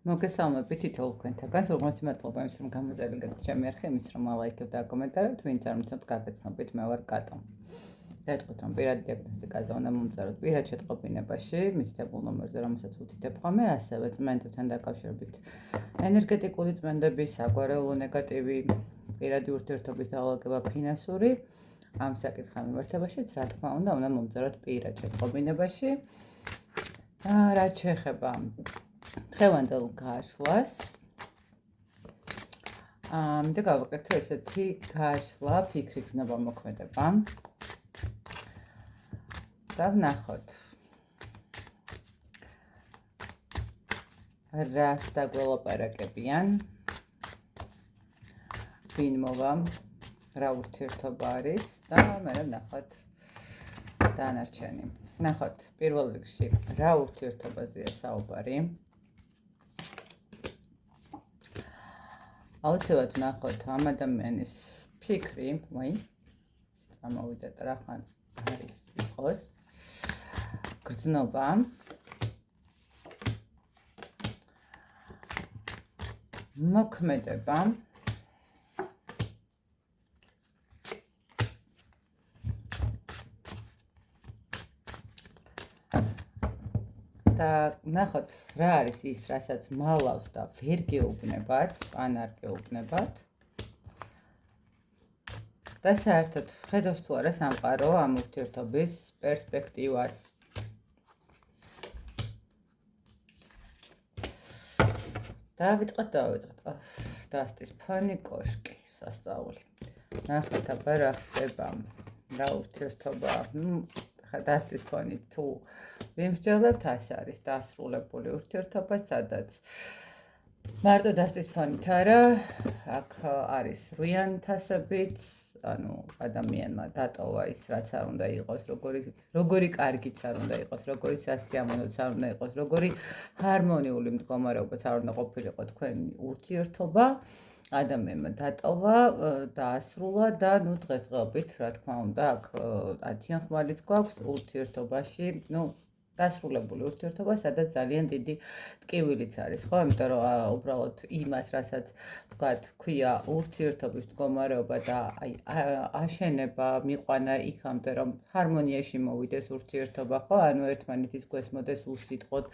მოგესალმებით თითოეულ თქვენთაგანს, უღმესი მადლობა იმის, რომ გამოწერილეთ ჩემი არხი, იმის, რომ ალაიქებთ და აკომენტარებთ, ვინც არ მიცნობთ გაგეცნობით, მე ვარ კატო. ეტყვით, რომ პირადი დიაგნოსტიკაზე უნდა მომწეროთ პირად შეტყობინებაში, მითითებულ ნომერზე, რომელსაც უთითებ ხოლმე, ასევე წმენდებთან დაკავშირებით ენერგეტიკული წმენდები, საგვარეულო ნეგატივი, პირადი ურთიერთობის დაალაგება, ფინანსური, ამ საკითხთან მიმართებაშიც, რა თქმა უნდა მომწეროთ პირად შეტყობინებაში. რაც შეეხება დღევანდელ გაშლას, მინდა გავაკეთო ესეთი გაშლა, ფიქრი გზნობა მოქმედება და ვნახოთ რას დაგველაპარაკებიან, ვინ მოვა, რა ურთიერთობა არის და მე ვნახოთ დანარჩენი. ვნახოთ პირველ რიგში რა ურთიერთობაზეა საუბარი. აუცილებლად ვნახოთ ამ ადამიანის ფიქრი, წამოვიდა და რახან არის იყოს, გრძნობა, მოქმედება და ვნახოთ რა არის ის, რასაც მალავს და ვერ გეუბნებათ, ან არ გეუბნებათ. და საერთოდ ხედავს თუ არა სამყარო ამ ურთიერთობის პერსპექტივას. დავიწყოთ. დასტის ფონი კოშკი, სასწაული. ნახოთ აბა რა ხდება, რა ურთიერთობა, დასტის ფონი თუ ვიმსჯელებთ, ეს არის დასრულებული ურთიერთობა, სადაც მარტო დასტის ფონით არა, აქ არის რვიანთასებით, ანუ ადამიანმა დატოვა ის, რაც არ უნდა იყოს, როგორი კარგიც არ უნდა იყოს, როგორი სასიამოვნოც არ უნდა იყოს, როგორი ჰარმონიული მდგომარეობაც არ უნდა ყოფილიყო თქვენი ურთიერთობა, ადამიანმა დატოვა, დაასრულა და დღესდღეობით, რა თქმა უნდა, აქ 10-იან ხმალიც გვაქვს ურთიერთობაში, დასრულებული ურთიერთობა, სადაც ძალიან დიდი ტკივილიც არის, ხო? იმიტომ რომ უბრალოდ იმას, რასაც თქვია ურთიერთობის მდგომარეობა და აშენება, მიყვანა იქამდე, რომ ჰარმონიაში მოვიდეს ურთიერთობა, ხო? ანუ ერთმანეთის გვესმოდეს უსიტყვოდ,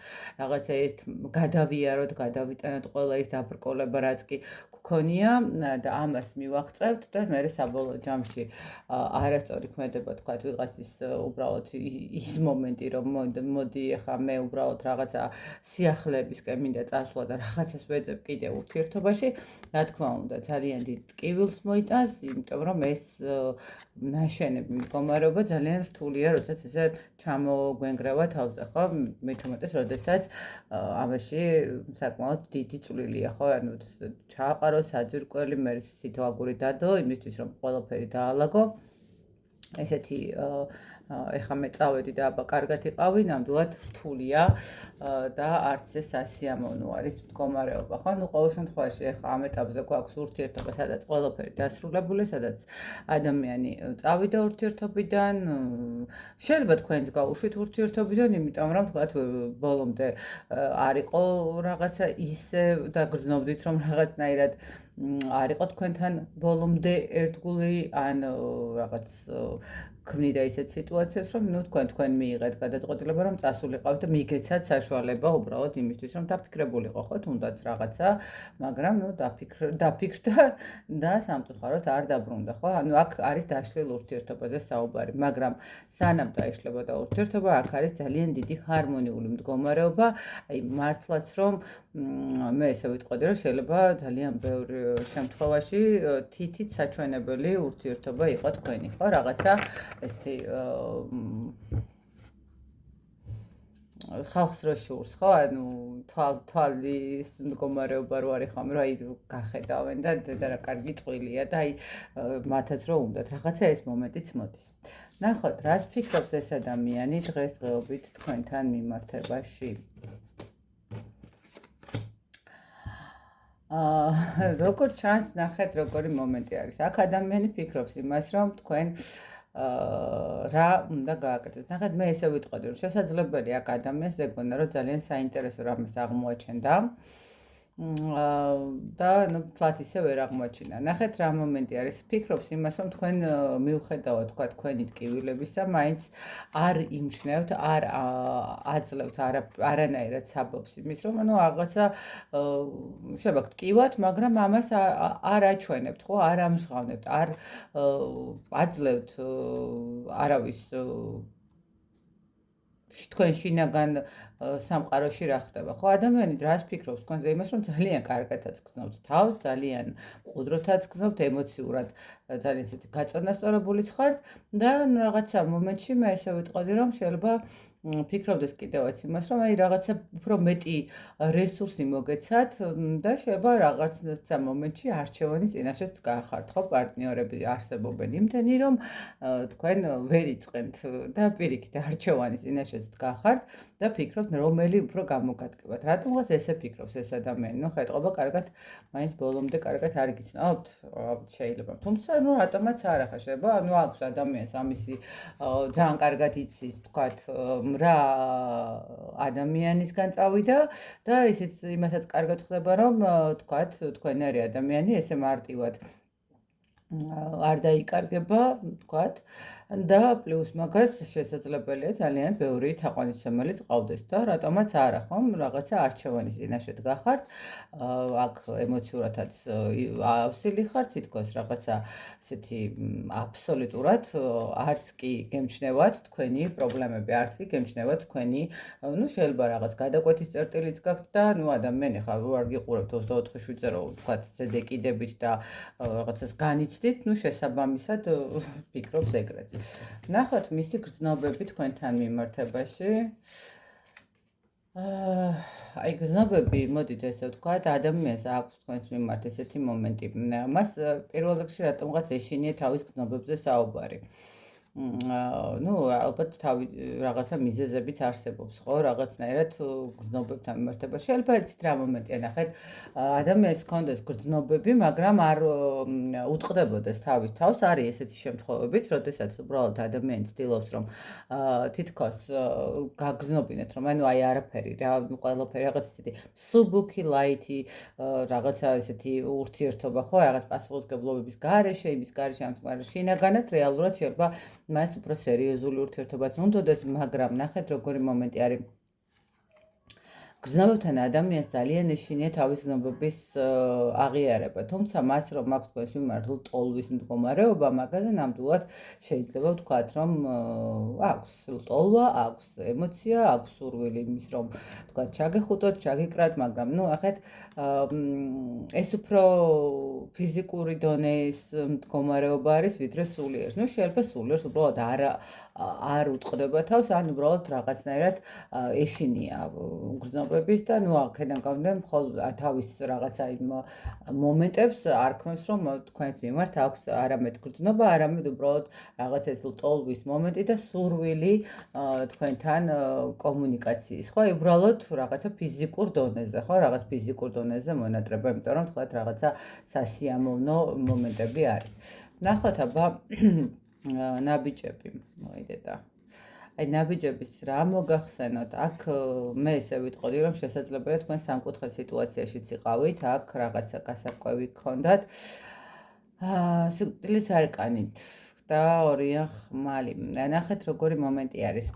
რაღაცა გადავიაროთ, გადავიტანოთ ყველა ის დაბრკოლება, რაც კი გქონია და ამას მივაღწევთ და მე საბოლოო ჯამში არასწორი ქმედება თქვა ვიღაცის უბრალოდ ის მომენტი, რომ მოდი ახლა მე უბრალოდ რაღაცა სიახლეებისკენ მინდა წასვლა და რაღაცას ვეძებ კიდე ურთიერთობაში, რა თქმა უნდა, ძალიან დიდ ტკივილს მოიტანს, იმიტომ რომ ეს ნაშენები მდგომარეობა ძალიან რთულია, როდესაც ესე ჩამოგვენგრევა თავზე, ხო? მით უმეტეს, როდესაც ამაში საკმაოდ დიდი წვლილია, ხო? ანუ ჩააყარო საძირკველი, მე სიტუალური დადო, იმისთვის რომ ყველაფერი დაალაგო. ესეთი ეხლა მე წავედი და აბა კარგად იყავი, ნამდვილად რთულია და არც ეს სასიამოვნო არის მდგომარეობა, ხო? ყოველ შემთხვევაში ეხლა ამ ეტაპზე გვაქვს ურთიერთობა, სადაც ყველაფერი დასრულებული, სადაც ადამიანი წავიდა ურთიერთობიდან, შეიძლება თქვენც გაუშვით ურთიერთობიდან, იმიტომ რომ თქვათ ბოლომდე არ იყო რაღაცა ისე და გრძნობდით, რომ რაღაცნაირად არ იყო თქვენთან ბოლომდე ერთგული, ან რაღაც ქმნიდა ისეთ სიტუაციებს, რომ თქვენ მიიღეთ გადაწყვეტილება, რომ წასულიყავთ და მიგეცათ საშუალება უბრალოდ იმისთვის, რომ დაფიქრებულიყო, ხო, თუნდაც რაღაცა, მაგრამ დაფიქრდა და სამწუხაროდ არ დაბრუნდა, ხო? ანუ აქ არის დაშლილ ურთიერთობაზე საუბარი, მაგრამ სანამ დაიშლებოდა ურთიერთობა, აქ არის ძალიან დიდი ჰარმონიული მდგომარეობა, აი მართლაც რომ მე ესე ვიტყოდი, რომ შეიძლება ძალიან ბევრ შემთხვევაში თითით საჩვენებელი ურთიერთობა იყო თქვენი, ხო? რაღაცა ესეთი ხალხს რო შურს, ხო? ანუ თვალის მდგომარეობა რო არის ხომ, რომ აი გახედავენ და რა კარგი წყვილია და აი მათაც რო უნდათ რაღაცა ეს მომენტიც მოდის. ნახოთ, რას ფიქრობს ეს ადამიანი დღესდღეობით თქვენთან მიმართებაში. როგორ ჩანს, ნახეთ, როგორი მომენტი არის. აქ ადამიანი ფიქრობს იმას, რომ თქვენ რა უნდა გააკეთოთ. ნახეთ, მე ესე ვიტყოდი, რომ შესაძლებელია აქ ადამიანს ეგონა, რომ ძალიან საინტერესო რამეს აღმოაჩენდა. და თლათ ისე ვერ აღმოჩინა. ნახეთ რა მომენტი არის. ფიქრობს იმას, რომ თქვენ მიუხედავად თქვა თქვენი ტკივილებისა, მაინც არ იმჩნევთ, არ აძლევთ არანაირად საბაბს იმის, რომ რაღაცა შეიძლება გტკივათ, მაგრამ ამას არ აჩვენებთ, ხო, არ ამჟღავნებთ, არ აძლევთ არავის თქვენ შინაგან სამყაროში რა ხდება. ხო, ადამიანი რას ფიქრობს თქვენზე იმას, რომ ძალიან კარგადაც გრძნობთ თავს, ძალიან მყუდროთაც გრძნობთ, ემოციურად ძალიან ისეთი გაწონასწორებულიც ხართ და რაღაცა მომენტში მე ესე ვიტყოდი, რომ შეიძლება ფიქრობდეს კიდევაც იმას, რომ აი რაღაცა უფრო მეტი რესურსი მოგეცათ და შეიძლება რაღაცა მომენტში არჩევანის წინაშეც გაახართ, ხო, პარტნიორები არსებობენ იმდენი, რომ თქვენ ვერ იწყენთ და პირიქით არჩევანის წინაშეც გაახართ და ფიქრობთ, რომელი უფრო გამოგადგებათ. რატომღაც ესე ფიქრობს ეს ადამიანი? ნუ ხედყობა კარგად, მაინც ბოლომდე კარგად არ გიცნობთ, შეიძლება. თუმცა, ნუ რატომაც არა ხა შეიძლება, ნუ აქვს ადამიანს ამისი ძალიან კარგად იცის, თქვათ, რა ადამიანისგან წავიდა და ისიც იმასაც კარგად ხვდება, რომ თქვათ, თქვენარი ადამიანი ესე მარტივად არ დაიკარგება, თქვათ, და პლუს მაგას შესაძლებელია ძალიან ბევრი თაყვანისმცემელი წავდეს და რატომაც არა, ხომ? რაღაცა არჩევანის წინაშე გახართ, აქ ემოციურადაც ავსილი ხართ, თითქოს რაღაცა ესეთი აბსოლუტურად არც კი გემჩნევათ თქვენი პრობლემები, არც კი გემჩნევათ თქვენი, ნუ შეიძლება რაღაც გადაკვეთის წერტილიც გაქვთ და ნუ ადამიანი ხა არ გიყურებთ 24/7-ზე რომ თქვათ ზედეკიდებით და რაღაცას განიცდით, ნუ შესაბამისად ფიქრობს ეგრეც. ნახოთ მისი გრძნობები თქვენთან მიმართებაში. აი გრძნობები, მოდით ესე ვთქვათ, ადამიანს აქვს თქვენს მიმართ ესეთი მომენტი. მას პირველ რიგში რატომღაც ეშინია თავის გრძნობებზე საუბარი. ნუ ალბათ თავი რაღაცა მიზეზებიც არსებობს, ხო, რაღაცნაირად გრძნობებთან მიმართებაში. შეიძლება იცით რა მომენტია, ნახეთ, ადამიანს ჰქონდეს გრძნობები, მაგრამ არ უტყდებოდეს თავის თავს. არის ესეთი შემთხვევებიც, როდესაც უბრალოდ ადამიანი ცდილობს, რომ თითქოს გაგრძნობინეთ, რომ ანუ აი არაფერი, რა ყველაფერი რაღაც ისეთი სუბუქი, ლაითი, რაღაცა ისეთი ურთიერთობა, ხო, რაღაც პასუხისმგებლობების გარეშე, იმის გარეშე, მაგრამ შინაგანად რეალურად შეიძლება მას უფრო სერიოზული ურთიერთობაც უნდოდეს, მაგრამ ნახეთ როგორი მომენტი არის. გრძნობებთან ადამიანს ძალიან ეშინია თავის გრძნობების აღიარება, თუმცა მას რომ აქვს თქვენს მიმართ ლტოლვის მდგომარეობა, მაგაზე ნამდვილად შეიძლება ვთქვათ, რომ აქვს ლტოლვა, აქვს ემოცია, აქვს სურვილი იმის, რომ თქვათ ჩაგეხუტოთ, ჩაგიკრათ, მაგრამ ნუ ახეთ ეს უფრო ფიზიკური დონეს მდგომარეობა არის, ვიდრე სულიერს. ნუ შეიძლება სულიერს უბრალოდ არ უტყდება თავს, ან უბრალოდ რაღაცნაირად ეშინია გრძნობების და ნუ აქედან გამომდინარე მხოლოდ თავის რაღაცა იმ მომენტებს არქმევს, რომ თქვენს მიმართ აქვს არამედ გრძნობა, არამედ უბრალოდ რაღაც ეს ლტოლვის მომენტი და სურვილი თქვენთან კომუნიკაციის, ხო, უბრალოდ რაღაცა ფიზიკურ დონეზე, ხო, რაღაც ფიზიკურ დონეზე მონატრება, იმიტომ რომ თქვათ რაღაცა სასიამოვნო მომენტები არის. ნახოთ აბა ნაბიჯები, მოიდედა. აი ნაბიჯების რა მოგახსენოთ? აქ მე ესე ვიტყოდი, რომ შესაძლებელია თქვენ სამკუთხედ სიტუაციაშიც იყავით, აქ რაღაცა გასარკვევი გქონდათ. სიკვდილის არკანით და ორია ხმალი. ნახეთ როგორი მომენტი არის.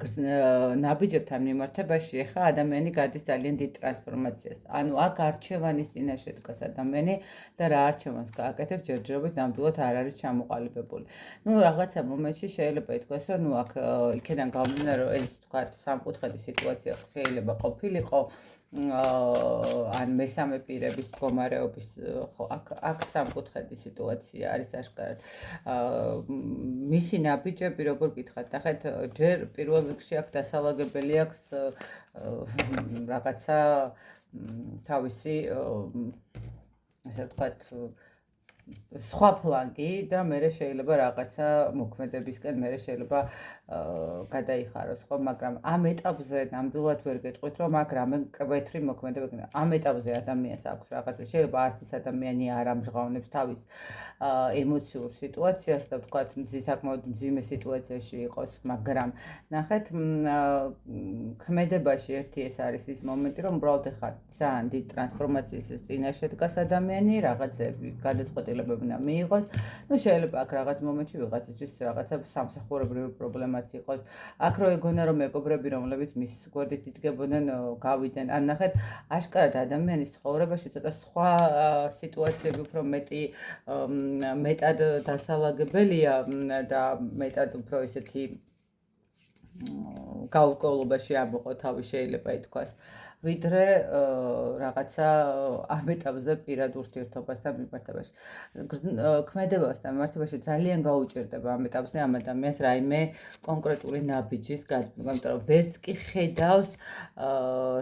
ნაბიჯებთან მიმართებაში ახლა ადამიანი გადის ძალიან დიდ ტრანსფორმაციას. ანუ აქ არჩევანის წინაშე დგას ადამიანი და რა არჩევანს გააკეთებს, ჯერჯერობით ნამდვილად არ არის ჩამოყალიბებული. ნუ რაღაცა მომენტში შეიძლება ითქვას, რომ ნუ აქ იქიდან გამომდინარე, რომ ეს თქვათ სამკუთხედი სიტუაცია შეიძლება ყოფილიყო, ან მესამე პირების მდგომარეობის, ხო, აქ სამკუთხედი სიტუაცია არის აშკარად. მისი ნაბიჯები როგორ გითხართ? ნახეთ, ჯერ პირველ რიგში აქ დასალაგებელი აქვს რაღაცა თავისი, ასე ვთქვათ, სხვა ფლანგი და მე შეიძლება რაღაცა მოქმედებისკენ მე შეიძლება გადაიხაროს ხო, მაგრამ ამ ეტაპზე ნამდვილად ვერ გეტყვით, რომ აქ რამე მკვეთრი მოქმედება იქნება. ამ ეტაპზე ადამიანს აქვს რაღაცა, შეიძლება არც ის ადამიანი არ ამჟღავნებს თავის ემოციურ სიტუაციას და ვთქვათ, საკმაოდ მძიმე სიტუაციაში იყოს, მაგრამ ნახეთ, ქმედებაში ერთი ეს არის ის მომენტი, რომ უბრალოდ ეხლა ძალიან დიდ ტრანსფორმაციის წინაშე დგას ადამიანი, რაღაცები გადაწყვეტილებები უნდა მიიღოს. ნუ შეიძლება აქ რაღაც მომენტში ვიღაცისთვის რაღაცა სამსახურებრივი პრობლემაც იყოს. აქ რო ეგონა რომ მეგობრები, რომლებიც მის გვერდით იდგებოდნენ, გავიდნენ. ან ნახეთ, აშკარად ადამიანის ცხოვრებაში ცოტა სხვა სიტუაციები უფრო მეტად დასალაგებელია და მეტად უფრო ისეთი გაურკვევლობაში ამოყო თავი შეიძლება ითქვას. ვიდრე რაღაცა ამ ეტაპზე პირად ურთიერთობასთან მიმართებაში. ქმედებასთან მიმართებაში ძალიან გაუჭირდება ამ ეტაპზე ამ ადამიანს რაიმე კონკრეტული ნაბიჯის გაცნობა, იმიტომ რომ ვერც კი ხედავს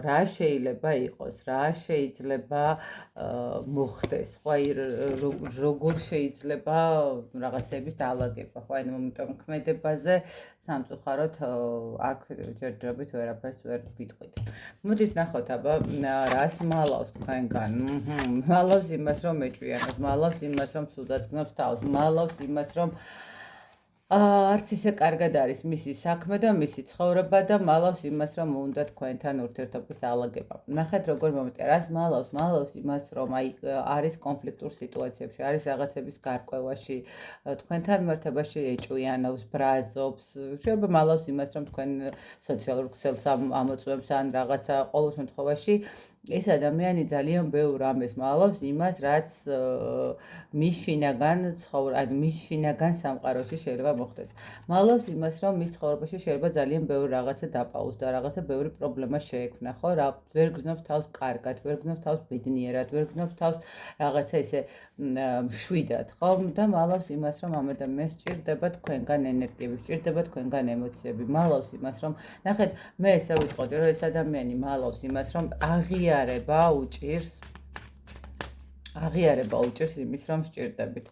რა შეიძლება იყოს, რა შეიძლება მოხდეს, ხო, აი როგორ შეიძლება რაღაცების დაალაგება, ხო, იმიტომ ქმედებაზე სამწუხაროდ აქ ჯერჯერობით ვერაფერს ვერ ვიტყვით. მოდით ნახოთ აბა რას მალავს თქვენგან. მალავს იმას რომ მეჭვიანოს, მალავს იმას რომ ცუდად გნობს თავს, მალავს იმას რომ არც ისე კარგად არის მისი საქმე და მისი ცხოვრება და მალავს იმას რომ უნდა თქვენთან ურთიერთობის დაალაგება. ნახეთ როგორ მომენტია, რას მალავს? მალავს იმას რომ აი არის კონფლიქტურ სიტუაციებში, არის რაღაცების გარკვევაში, თქვენთან მიმართებაში ეჭვიანობს, ბრაზობს. შეიძლება მალავს იმას რომ თქვენ სოციალურ ქსელს ამოწმებს ან რაღაცა ყოველ შემთხვევაში ეს ადამიანი ძალიან ბევრ რამეს მალავს იმას, რაც მის შინაგან სამყაროში შეიძლება მოხდეს. მალავს იმას, რომ მის ცხოვრებაში შეიძლება ძალიან ბევრ რაღაცა დაპაუს და რაღაცა ბევრი პრობლემა შეექმნა, ხო? ვერ გრძნობს თავს კარგად, ვერ გრძნობს თავს ბედნიერად, ვერ გრძნობს თავს რაღაცა ისე მშვიდად, ხო? და მალავს იმას, რომ ამ ადამიანს სჭირდება თქვენგან ენერგიები, სჭირდება თქვენგან ემოციები. მალავს იმას, რომ ნახეთ, მე ესე ვიტყოდი, რომ ეს ადამიანი მალავს იმას, რომ აღიარება უჭირს იმის, რომ სჭირდებით.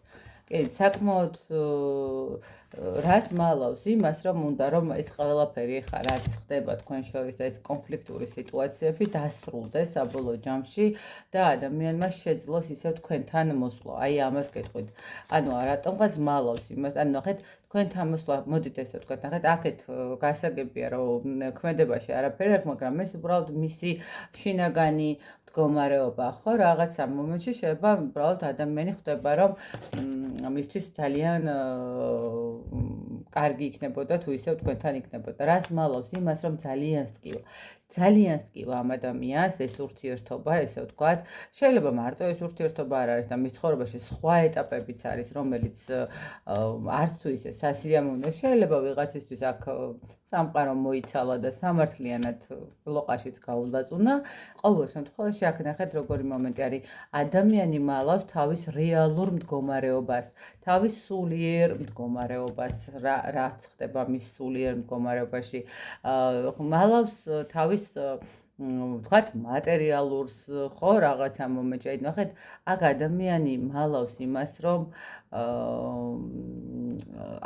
კი, საკმაოდ რას მალავს იმას, რომ უნდა რომ ეს ყველაფერი ხა რაც ხდება თქვენ შორის და ეს კონფლიქტური სიტუაციები დასრულდეს საბოლოო ჯამში და ადამიანმა შეძლოს ისევ თქვენთან მოსვლა. აი ამას გეტყვით. ანუ რატომღაც მალავს იმას, ანუ ნახეთ თქვენთან მოსვლა, მოდით ესე ვთქვათ, ნახეთ, აქეთ გასაგებია, რომ ქმედებაში არაფერი აქვს, მაგრამ ეს უბრალოდ მისი შინაგანი მდგომარეობა, ხო, რაღაცა მომენტში შეიძლება უბრალოდ ადამიანი ხვდება, რომ მისთვის ძალიან კარგი იქნებოდა თუ ისევ თქვენთან იქნებოდა. რას მალავს იმას, რომ ძალიან სტკივა ამ ადამიანს ეს ურთიერთობა, ესე ვთქვათ. შეიძლება მარტო ეს ურთიერთობა არ არის და მის ცხოვრებაში სხვა ეტაპებიც არის, რომელიც არც თუ ისე სასიამოვნო. შეიძლება ვიღაცისთვის აქ სამყარო მოიცალა და სამართლიანად ლოყაშიც გაულაწუნა. ყოველ შემთხვევაში აქ ნახეთ როგორი მომენტი არის. ადამიანი მალავს თავის რეალურ მდგომარეობას, თავის სულიერ მდგომარეობას, რაც ხდება მის სულიერ მდგომარეობაში. მალავს თავის ვთქვათ მატერიალურს, ხო, რაღაცა მომენტში. აი ნახეთ, აქ ადამიანი მალავს იმას, რომ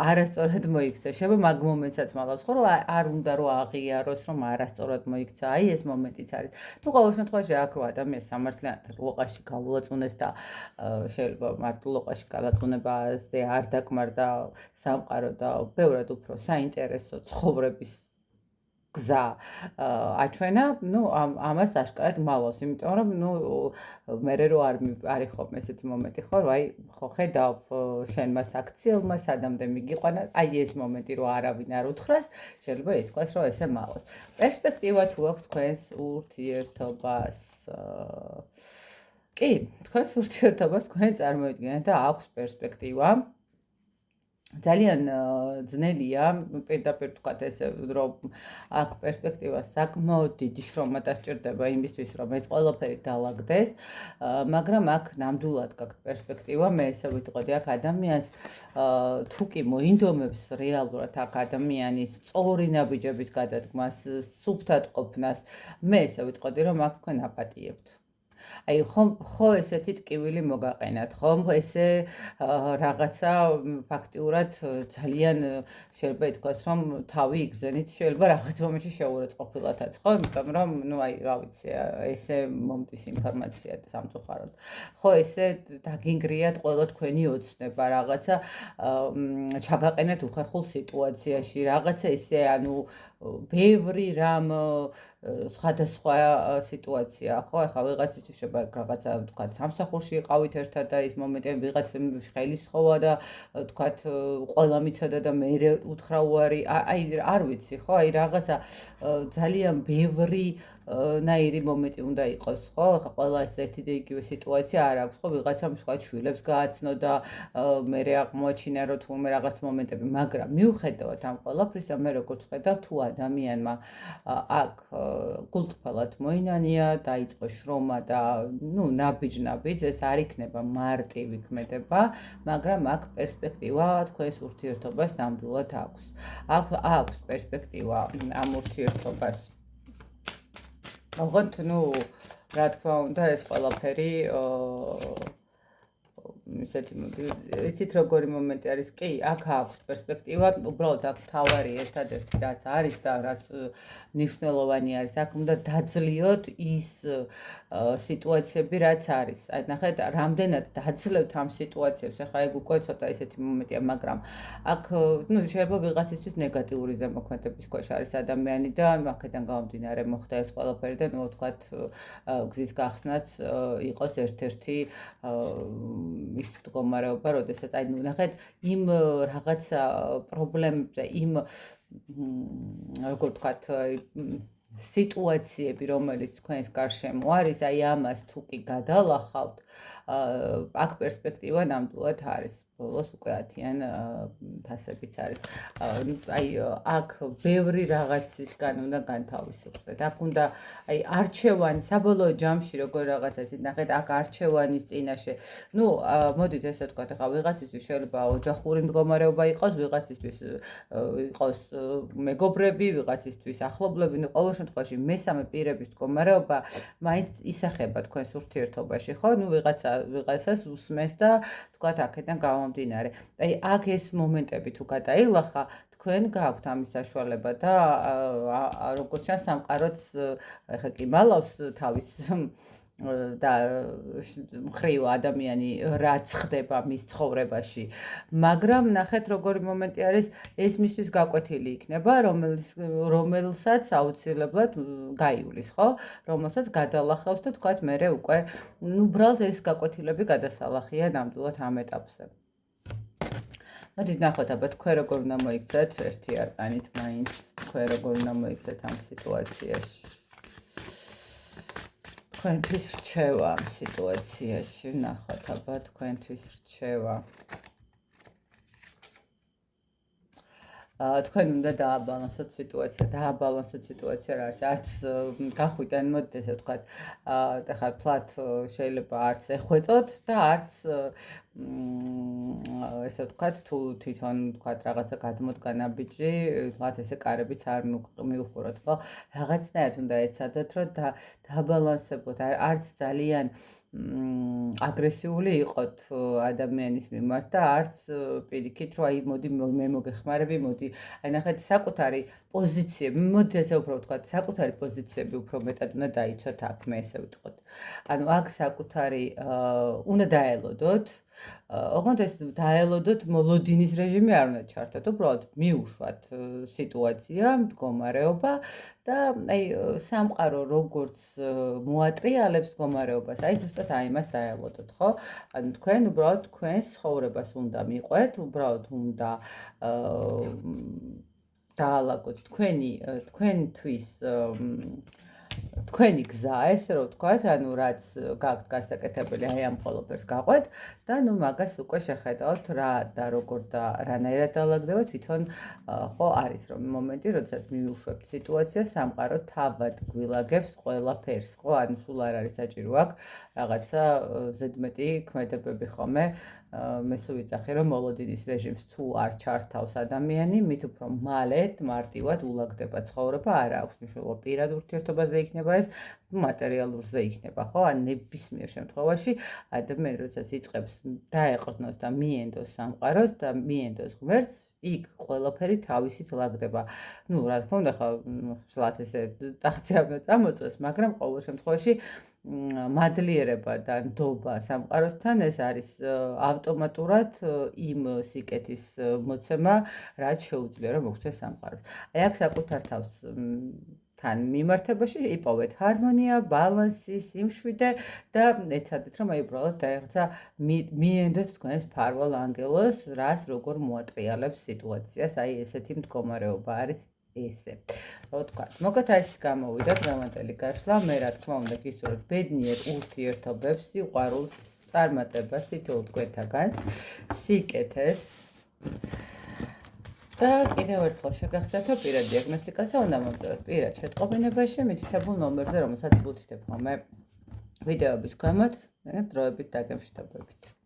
არასწორად მოიქცა. შეიძლება მაგ მომენტსაც მალავს, ხო, რომ არ უნდა რომ აღიაროს, რომ არასწორად მოიქცა. აი ეს მომენტიც არის. ნუ ყოველ შემთხვევაში აქ რო ადამიანს სამართლიანად ლოყაში გაულაწუნეს და შეიძლება მარტო ლოყაში გალაწუნებაზე არ დაკმარდა სამყარო და ბევრად უფრო საინტერესო ცხოვრების გზა აჩვენა, ნუ ამას აშკარად მალავს, იმიტომ რომ ნუ მე რო არ იხობ ესეთი მომენტი, ხო, რომ აი ხო ხედავ შენმა საქციელმა სადამდე მიგიყვანა, აი ეს მომენტი რო არავინ არ უთხრას, შეიძლება ითქვას, რომ ესე მალავს. პერსპექტივა თუ აქვს თქვენს ურთიერთობას? კი, თქვენს ურთიერთობას თქვენ წარმოიდგინეთ და აქვს პერსპექტივა. ძალიან ძნელია პირდაპირ ვთქვათ ესე რომ აქ პერსპექტივა საკმაოდ დიდი შრომა დასჭირდება იმისთვის რომ ეს ყველაფერი დაალაგდეს, მაგრამ აქ ნამდვილად გაქვს პერსპექტივა. მე ესე ვიტყოდი აქ ადამიანს თუ კი მოინდომებს რეალურად აქ ადამიანის სწორი ნაბიჯების გადადგმას, სუფთად ყოფნას, მე ესე ვიტყოდი რომ აქ თქვენ აპატიებთ. აი ხო ესეთი ტკივილი მოგაყენათ, ხომ ესე რაღაცა ფაქტიურად ძალიან შეიძლება ითქვას, რომ თავი იგზენით, შეიძლება რაღაც მომენტში შეურაცხყოფილათაც, ხო? იმიტომ რომ, ну, აი, რა ვიცი, ესე მომდის ინფორმაცია სამწუხაროდ. ხო, ესე დაგინგრიათ ყველა თქვენი ოცნება, რაღაცა ჩაბაყენეთ უხერხულ სიტუაციაში, რაღაცა ესე, ანუ ბევრი რამ სხვადასხვა სიტუაცია, ხო? ეხლა ვიღაცისთვის შეიძლება რაღაცა თქვა სამსახურში იყავით ერთად და ის მომენტები ვიღაც ხელისხოვა და თქვა ყველა მიცოდა და მე უთხრა უარი, აი არ ვიცი, ხო? აი რაღაცა ძალიან ბევრი ნაირი მომენტი უნდა იყოს, ხო? ეხლა ყველა ეს ერთი და იგივე სიტუაცია არ აქვს, ხო? ვიღაცამ სხვა შვილებს გააცნო და მე აღმოაჩინა რომ თურმე რაღაც მომენტები, მაგრამ მიუხედავად ამ ყველაფრისა, მე როგორც ხედავ, თუ ადამიანმა აქ გულწრფელად მოინანია, დაიწყო შრომა და ნუ ნაბიჯ-ნაბიჯ, ეს არ იქნება მარტივი ქმედება, მაგრამ აქ პერსპექტივა თქვენს ურთიერთობას ნამდვილად აქვს. აქვს პერსპექტივა ამ ურთიერთობას. ოღონდ, ნუ, რა თქმა უნდა, ეს ყველაფერი ისეთი იცით როგორი მომენტი არის, კი, აქ აქვს პერსპექტივა, უბრალოდ აქ თავარი ერთადერთი რაც არის და რაც მნიშვნელოვანი არის, აქ უნდა დაძლიოთ ის სიტუაციები, რაც არის. აი, ნახეთ, რამდენად დაძლევთ ამ სიტუაციებს, ახლა ეგ უკვე ცოტა ისეთი მომენტია, მაგრამ აქ, ну, შეიძლება ვიღაცისთვის ნეგატიური ზემოქმედების ქვეშ არის ადამიანი და აქედან გამომდინარე მოხდა ეს ყველაფერი და, ну, ვთქვათ, გზის გახსნაც იყოს ერთ-ერთი ის მდგომარეობა, როდესაც აი, ну, ნახეთ, იმ რაღაც პრობლემებზე, იმ როგორ ვთქვათ, სიტუაციები, რომელიც თქვენს გარშემო არის, აი ამას თუ კი გადალახავთ, აქ პერსპექტივა ნამდვილად არის. ბოლოს უკვე 10-იან თასებიც არის. აი აქ ბევრი რაღაცისგან უნდა განთავისუფლდეთ. აქ უნდა აი არჩევანი საბოლოო ჯამში როგორ რაღაცა ისე ნახეთ, აქ არჩევანის წინაშე. Ну, მოდით ესე ვთქვათ, ახლა ვიღაცისთვის შეიძლება ოჯახური მდგომარეობა იყოს, ვიღაცისთვის იყოს მეგობრები, ვიღაცისთვის ახლობლები, ну, ყოველ შემთხვევაში მესამე პირების მდგომარეობა მაინც ისახება თქვენს ურთიერთობაში, ხო? Ну, ვიღაცას უსმენს და თქვათ აქედან გამომდინარე. აი, აქ ეს მომენტები თუ გადაილახა, თქვენ გააქვთ ამის საშუალება და როგორც ჩანს, სამყაროც ეხლა კი მალავს თავის და მხრივ ადამიანი რაც ხდება მის ცხოვრებაში, მაგრამ ნახეთ როგორი მომენტი არის, ეს მისთვის გაკვეთილი იქნება, რომელსაც აუცილებლად გაივლის, ხო? რომელსაც გადალახავს და თქვათ მერე უკვე უბრალოდ ეს გაკვეთილები გადასალახია ნამდვილად ამ ეტაპზე. მოდით ნახოთ, აბა თქვენ როგორ უნდა მოიქცეთ ერთი არკანით მაინც, თქვენ როგორ უნდა მოიქცეთ ამ სიტუაციაში. თქვენთვის რჩევა ამ სიტუაციაში, ნახოთ, აბა თქვენთვის რჩევა. თქვენ უნდა დააბალანსოთ სიტუაცია. დააბალანსოთ სიტუაცია რა არის? არც გახვიდან, მოდით ესე ვთქვათ, ახლა თლათ შეიძლება არც ეხვეწოთ და არც ესე ვთქვათ, თუ თვითონ ვთქვათ რაღაცა გადმოდგა ნაბიჯი, თლათ ესე კარებიც არ მიუხუროთ, ხო? რაღაცნაირად უნდა ეცადოთ, რომ დააბალანსებოთ, არც ძალიან აგრესიული იყოთ ადამიანის მიმართ და არც პირიქით, რომ აი მოდი მე მოგეხმარები, მოდი აი ნახეთ საკუთარი პოზიციები, მოდი ესე უფრო ვთქვათ, საკუთარი პოზიციები უფრო მეტად უნდა დაიცვათ აქ, მე ესე ვიტყოდ. ანუ აქ საკუთარი უნდა დაელოდოთ, ოღონდ ეს დაელოდოთ მოლოდინის რეჟიმი არ უნდა ჩართოთ, უბრალოდ მიუშვათ სიტუაცია, მდგომარეობა და აი სამყარო როგორც მოატრიალებს მდგომარეობას, აი ზუსტად აი იმას დაელოდოთ, ხო? ანუ თქვენ უბრალოდ თქვენს ცხოვრებას უნდა მიყვეთ, უბრალოდ უნდა დაალაგოთ თქვენთვის თქვენი გზა, ესე რომ ვთქვათ, ანუ რაც გაქვთ გასაკეთებელი, აი ამ ყველაფერს გაყვეთ და ნუ მაგას უკვე შეხედავთ რა და როგორ და რანაირად დაალაგდება, თვითონ ხო არის რომ მომენტი, როდესაც მიუშვებთ სიტუაციას, სამყარო თავად გვილაგებს ყველაფერს, ხო? ანუ სულ არ არის საჭირო აქ რაღაცა ზედმეტი ქმედებები ხომე მე სულ ვიცახე, რომ მოლოდინის რეჟიმს თუ არ ჩართავს ადამიანი, მით უფრო მალე მარტივად ულაგდება ცხოვრება, არ აქვს მნიშვნელობა პირად ურთიერთობაზე იქნება ეს, მატერიალურზე იქნება, ხო? ან ნებისმიერ შემთხვევაში ადამიანი როდესაც იწყებს დაეყრდნოს და მიენდოს სამყაროს და მიენდოს ღმერთს, იქ ყველაფერი თავისით ლაგდება. ნუ, რა თქმა უნდა, ხო, სულაც ესე ტახტზე არ წამოწოს, მაგრამ ყოველ შემთხვევაში მადლიერება და ნდობა სამყაროსთან ეს არის ავტომატურად იმ სიკეთის მოცემა, რაც შეუძლია რომ მოგვცეს სამყაროს. აი აქ საკუთარ თავს თან მიმართებაში იპოვეთ ჰარმონია, ბალანსი, სიმშვიდე და ეცადეთ რომ აი უბრალოდ დაეხცა მიენდოთ თქვენს ფარვალ ანგელოს, რას როგორ მოატრიალებს სიტუაციას, აი ესეთი მდგომარეობა არის ესე. Რა ვთქვა, მოკლედ აი ესეთ გამოვიდა დღევანდელი გაშლა, მე რა თქმა უნდა გისურვებთ ბედნიერ ურთიერთობებს, სიყვარულს, წარმატებას თითოეულ თქვენთაგანს, სიკეთეს და კიდევ ერთხელ შეგახსენებთ, რომ პირად დიაგნოსტიკასა უნდა მომწეროთ პირად შეტყობინებაში მითითებულ ნომერზე, რომელსაც ვუთითებ ხოლმე ვიდეოების ქვემოთ, დროებით დაგემშვიდობებით.